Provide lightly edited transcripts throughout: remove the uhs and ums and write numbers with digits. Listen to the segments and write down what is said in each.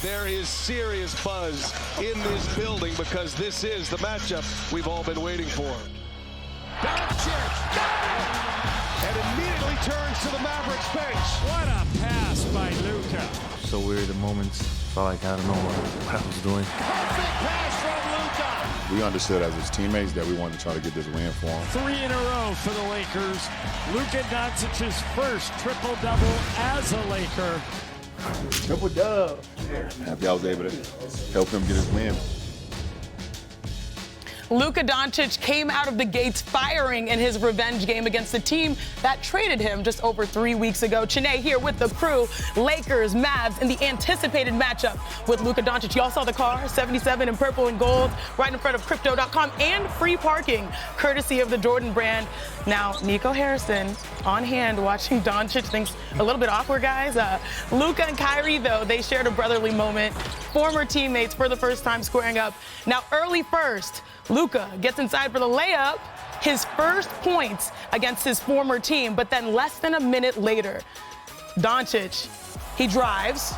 There is serious buzz in this building because this is the matchup we've all been waiting for. Doncic, and immediately turns to the Mavericks bench. What a pass by Luka. So weird at moments. Felt like I don't know what I was doing. Perfect pass from Luka. We understood as his teammates that we wanted to try to get this win for him. 3 in a row for the Lakers. Luka Doncic's first triple-double as a Laker. Triple dub. Happy I was able to help him get his win. Luka Doncic came out of the gates firing in his revenge game against the team that traded him just over 3 weeks ago. Chiney here with the crew, Lakers, Mavs, and the anticipated matchup with Luka Doncic. Y'all saw the car, 77 in purple and gold, right in front of Crypto.com, and free parking, courtesy of the Jordan brand. Now, Nico Harrison on hand watching Doncic. Things a little bit awkward, guys. Luka and Kyrie, though, they shared a brotherly moment. Former teammates for the first time squaring up. Now, early first, Luka gets inside for the layup, his first points against his former team, but then less than a minute later, Doncic, he drives.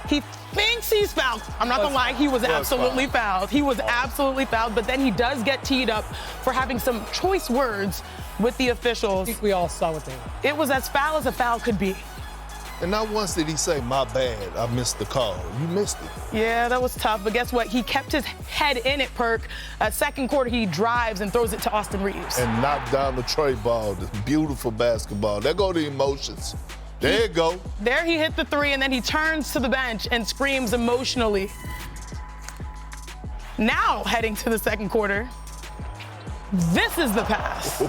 He thinks he's fouled. I'm not gonna lie, he was absolutely fouled. He was absolutely fouled, but then he does get teed up for having some choice words with the officials. I think we all saw what they were. It was as foul as a foul could be. And not once did he say, my bad, I missed the call. You missed it. Yeah, that was tough, but guess what? He kept his head in it, Perk. Second quarter, he drives and throws it to Austin Reeves. And knocked down the tray ball, this beautiful basketball. There go the emotions. There you go. There he hit the three, and then he turns to the bench and screams emotionally. Now, heading to the second quarter, this is the pass.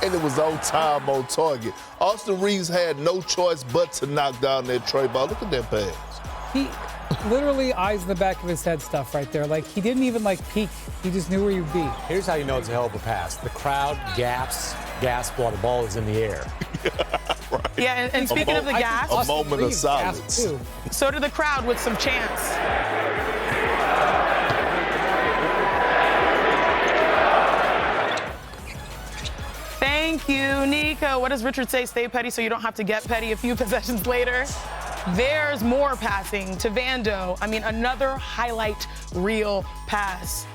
And it was on time, on target. Austin Reeves had no choice but to knock down that tray ball. Look at that pass. He literally eyes in the back of his head stuff right there. Like, he didn't even, peek. He just knew where you'd be. Here's how you know it's a hell of a pass. The crowd gasps while the ball is in the air. Right. Yeah, and speaking of the gas, a moment of silence. So did the crowd with some chants. Thank you, Nico. What does Richard say? Stay petty so you don't have to get petty a few possessions later. There's more passing to Vando. I mean, another highlight reel pass.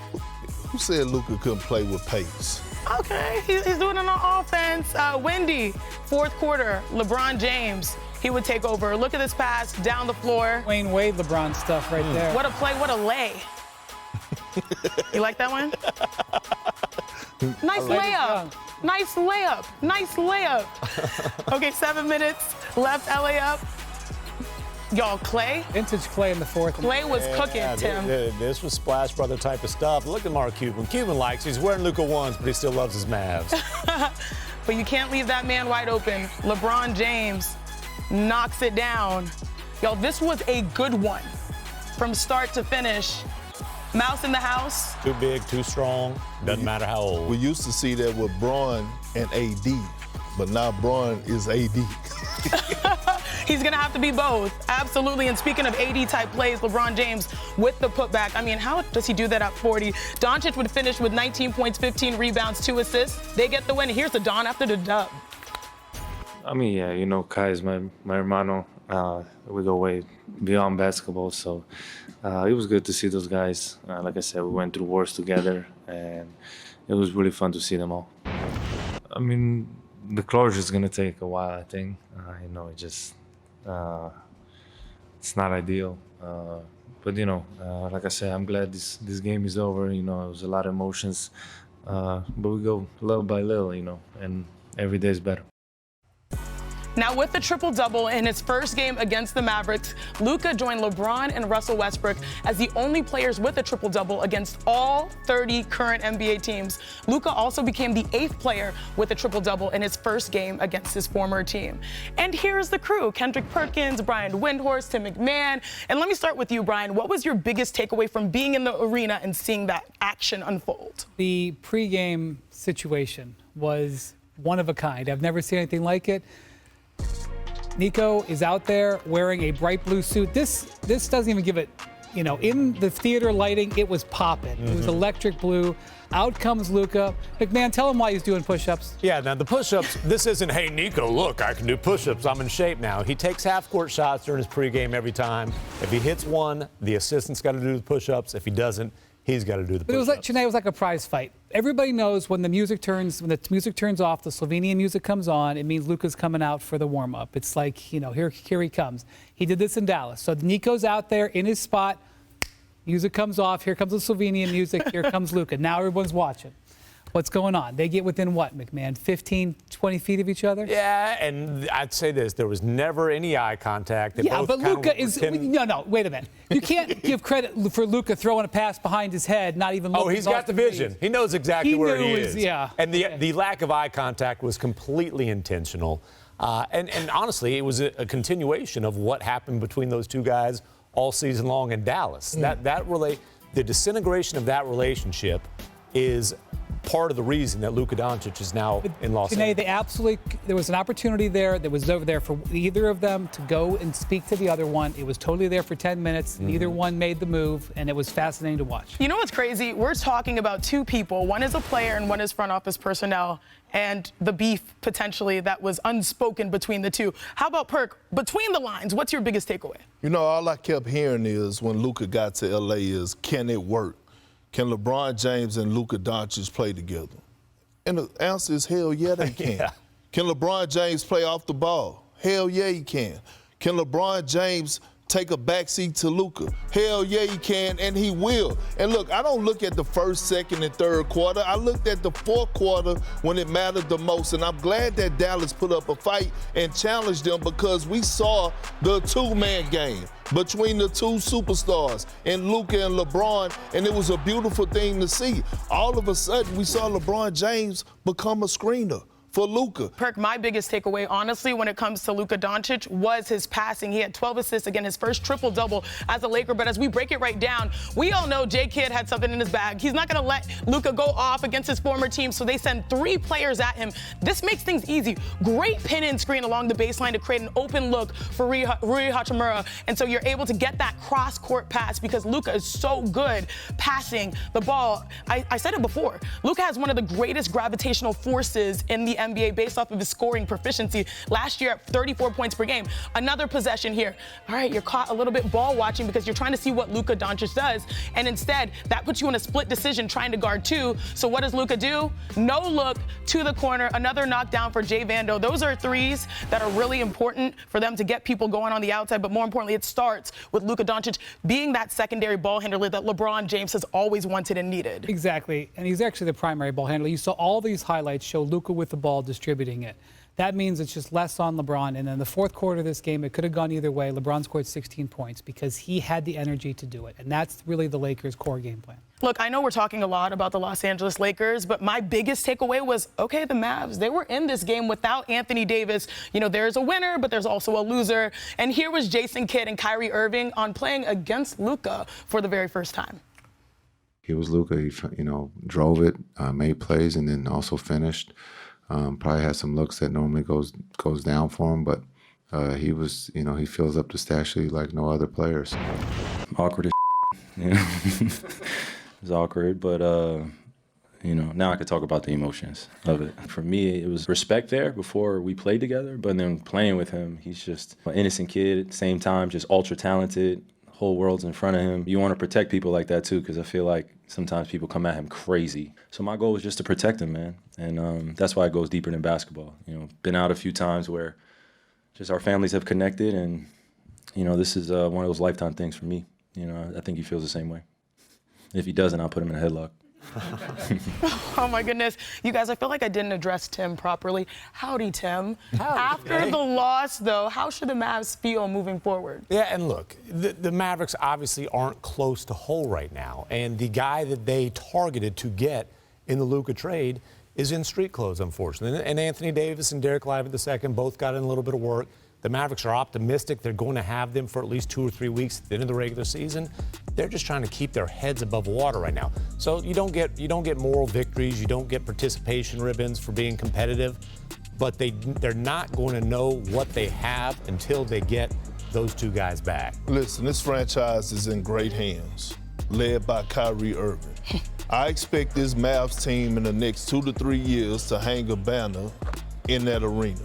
Who said Luka couldn't play with pace? Okay, he's doing it on offense. Wendy, fourth quarter, LeBron James, he would take over. Look at this pass down the floor. Wayne Wade LeBron stuff right there. What a play, what a lay. You like that one? Nice layup. Nice layup. Nice layup. Okay, 7 minutes left, LA up. Y'all, Clay? Vintage Clay in the fourth. Clay was cooking, Tim. This was Splash Brother type of stuff. Look at Mark Cuban. Cuban likes, he's wearing Luka ones, but he still loves his Mavs. But you can't leave that man wide open. LeBron James knocks it down. Y'all, this was a good one from start to finish. Mouse in the house. Too big, too strong, doesn't matter how old. We used to see that with Braun and AD, but now Braun is AD. He's going to have to be both. Absolutely. And speaking of AD-type plays, LeBron James with the putback. I mean, how does he do that at 40? Doncic would finish with 19 points, 15 rebounds, 2 assists. They get the win. Here's the Don after the dub. I mean, yeah, you know, Kai is my hermano. We go way beyond basketball, so it was good to see those guys. Like I said, we went through wars together, and it was really fun to see them all. I mean, the closure is going to take a while, I think. You know, it's not ideal. But, you know, like I said, I'm glad this game is over. You know, it was a lot of emotions. But we go little by little, you know, and every day is better. Now, with the triple-double in his first game against the Mavericks, Luka joined LeBron and Russell Westbrook as the only players with a triple-double against all 30 current NBA teams. Luka also became the 8th player with a triple-double in his first game against his former team. And here's the crew: Kendrick Perkins, Windhorst, Tim MacMahon. And let me start with you, Brian. What was your biggest takeaway from being in the arena and seeing that action unfold? The pregame situation was one of a kind. I've never seen anything like it. Nico is out there wearing a bright blue suit. This doesn't even give it in the theater lighting, it was popping. It was electric blue. Out comes Luka. MacMahon, tell him why he's doing push-ups. Yeah, now the push-ups, this isn't, hey, Nico, look, I can do push-ups. I'm in shape now. He takes half-court shots during his pregame every time. If he hits one, the assistant's got to do the push-ups. If he doesn't, he's got to do the push-ups. But it was like a prize fight. Everybody knows when the music turns off, the Slovenian music comes on, it means Luka's coming out for the warm-up. It's like, here he comes. He did this in Dallas. So Nico's out there in his spot. Music comes off. Here comes the Slovenian music. Here comes Luka. Now everyone's watching. What's going on? They get within what, MacMahon? 15, 20 feet of each other? Yeah, and I'd say this. There was never any eye contact. But Luka is... No, wait a minute. You can't give credit for Luka throwing a pass behind his head, not even looking. Oh, he's got the vision. He knows exactly where he is. Yeah. And the lack of eye contact was completely intentional. And honestly, it was a continuation of what happened between those two guys all season long in Dallas. The disintegration of that relationship is part of the reason that Luka Doncic is now in Los Angeles. There was an opportunity there that was over there for either of them to go and speak to the other one. It was totally there for 10 minutes. Neither one made the move, and it was fascinating to watch. You know what's crazy? We're talking about two people. One is a player and one is front office personnel, and the beef potentially that was unspoken between the two. How about Perk? Between the lines, what's your biggest takeaway? All I kept hearing is when Luka got to L.A. is, can it work? Can LeBron James and Luka Doncic play together? And the answer is hell yeah, they can. Yeah. Can LeBron James play off the ball? Hell yeah, he can. Can LeBron James take a backseat to Luka? Hell yeah, he can, and he will. And look, I don't look at the first, second, and third quarter. I looked at the fourth quarter when it mattered the most, and I'm glad that Dallas put up a fight and challenged them because we saw the two-man game between the two superstars and Luka and LeBron, and it was a beautiful thing to see. All of a sudden, we saw LeBron James become a screener for Luka. Perk, my biggest takeaway, honestly, when it comes to Luka Doncic was his passing. He had 12 assists, again, his first triple-double as a Laker. But as we break it right down, we all know J-Kidd had something in his bag. He's not going to let Luka go off against his former team, so they send 3 players at him. This makes things easy. Great pin-in screen along the baseline to create an open look for Rui Hachimura. And so you're able to get that cross-court pass because Luka is so good passing the ball. I said it before. Luka has one of the greatest gravitational forces in the NBA based off of his scoring proficiency. Last year at 34 points per game. Another possession here. All right, you're caught a little bit ball watching because you're trying to see what Luka Doncic does, and instead that puts you in a split decision trying to guard 2. So what does Luka do? No look to the corner. Another knockdown for Jay Vando. Those are threes that are really important for them to get people going on the outside, but more importantly, it starts with Luka Doncic being that secondary ball handler that LeBron James has always wanted and needed. Exactly, and he's actually the primary ball handler. You saw all these highlights show Luka with the ball distributing it. That means it's just less on LeBron. And in the fourth quarter of this game, it could have gone either way. LeBron scored 16 points because he had the energy to do it. And that's really the Lakers' core game plan. Look, I know we're talking a lot about the Los Angeles Lakers, but my biggest takeaway was, okay, the Mavs, they were in this game without Anthony Davis. There's a winner, but there's also a loser. And here was Jason Kidd and Kyrie Irving on playing against Luka for the very first time. He was Luka. He, drove it, made plays, and then also finished. Probably had some looks that normally goes down for him, but he was, he fills up the stat sheet like no other players. Awkward as It's awkward, but now I could talk about the emotions of it. For me, it was respect there before we played together, but then playing with him, he's just an innocent kid at the same time, just ultra talented. Whole world's in front of him. You want to protect people like that too, because I feel like sometimes people come at him crazy. So my goal was just to protect him, man. And that's why it goes deeper than basketball. Been out a few times where just our families have connected, and this is one of those lifetime things for me. I think he feels the same way. If he doesn't, I'll put him in a headlock. Oh my goodness. You guys, I feel like I didn't address Tim properly. Howdy, Tim. Howdy. After the loss, though, how should the Mavs feel moving forward? Yeah, and look, the Mavericks obviously aren't close to whole right now. And the guy that they targeted to get in the Luka trade is in street clothes, unfortunately. And Anthony Davis and Derek Lively II both got in a little bit of work. The Mavericks are optimistic they're going to have them for at least 2 or 3 weeks at the end of the regular season. They're just trying to keep their heads above water right now. So you don't get moral victories, you don't get participation ribbons for being competitive, but they're not going to know what they have until they get those two guys back? Listen, this franchise is in great hands, led by Kyrie Irving. I expect this Mavs team in the next 2 to 3 years to hang a banner in that arena,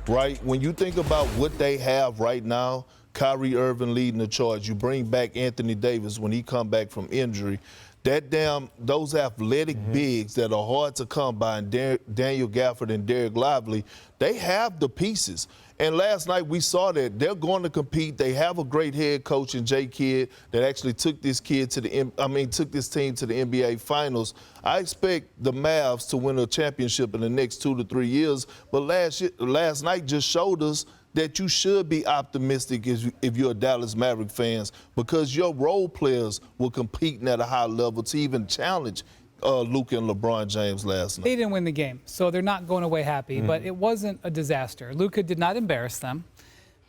right? When you think about what they have right now, Kyrie Irving leading the charge. You bring back Anthony Davis when he come back from injury. Those athletic bigs that are hard to come by, and Daniel Gafford and Derek Lively, they have the pieces. And last night we saw that they're going to compete. They have a great head coach in Jay Kidd that actually took this team to the NBA Finals. I expect the Mavs to win a championship in the next 2 to 3 years. But last night just showed us that you should be optimistic if you're a Dallas Mavericks fans, because your role players were competing at a high level to even challenge Luka and LeBron James last night. They didn't win the game, so they're not going away happy, but it wasn't a disaster. Luka did not embarrass them.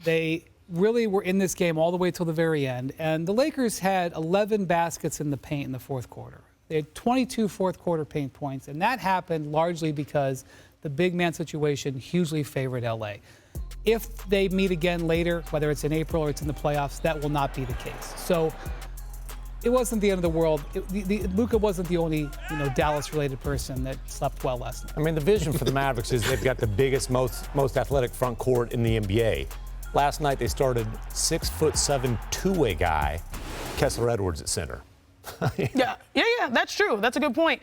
They really were in this game all the way till the very end, and the Lakers had 11 baskets in the paint in the fourth quarter. They had 22 fourth quarter paint points, and that happened largely because the big man situation hugely favored LA. If they meet again later, whether it's in April or it's in the playoffs, that will not be the case. So it wasn't the end of the world. Luka wasn't the only, Dallas-related person that slept well last night. I mean, the vision for the Mavericks is they've got the biggest, most athletic front court in the NBA. Last night they started 6'7" two-way guy, Kessler Edwards at center. Yeah, that's true. That's a good point.